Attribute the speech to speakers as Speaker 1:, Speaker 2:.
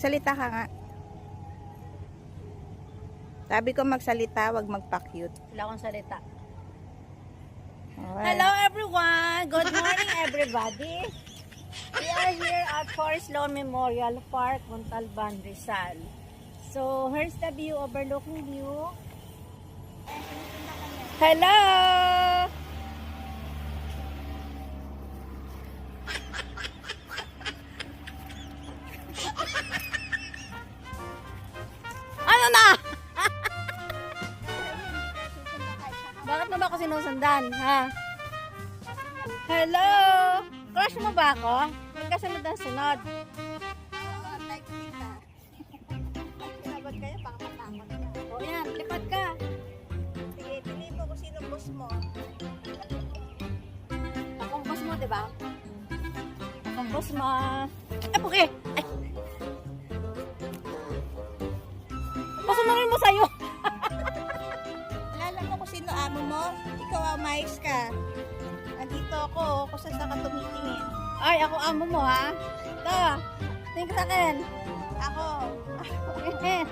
Speaker 1: Magsalita ka nga. Sabi ko magsalita, wag magpa-cute.
Speaker 2: Wala akong salita.
Speaker 1: Okay.
Speaker 2: Hello everyone! Good morning everybody! We are here at Forest Lawn Memorial Park, Montalban, Rizal. So, here's the view, overlooking view. Hello! Ano na? Bakit mo ba ako sinusundan, ha? Hello! Crush mo ba ako? Magkasunod ang sunod.
Speaker 1: Oo, like kita. Kinabot kayo, baka matakot na.
Speaker 2: O yan, lipat ka.
Speaker 1: Sige, piliin mo kung sino boss mo.
Speaker 2: Akong boss mo, diba? Akong boss mo. Ay, puki! Ay! Pasunurin mo sa'yo.
Speaker 1: Alala mo kung sino amo mo? Ikaw ang mais ka. Andito ako, kung saan ka tumitingin.
Speaker 2: Ay, ako amo mo, ha? Ito. Tingin ka sa akin.
Speaker 1: Ako.
Speaker 2: Eh,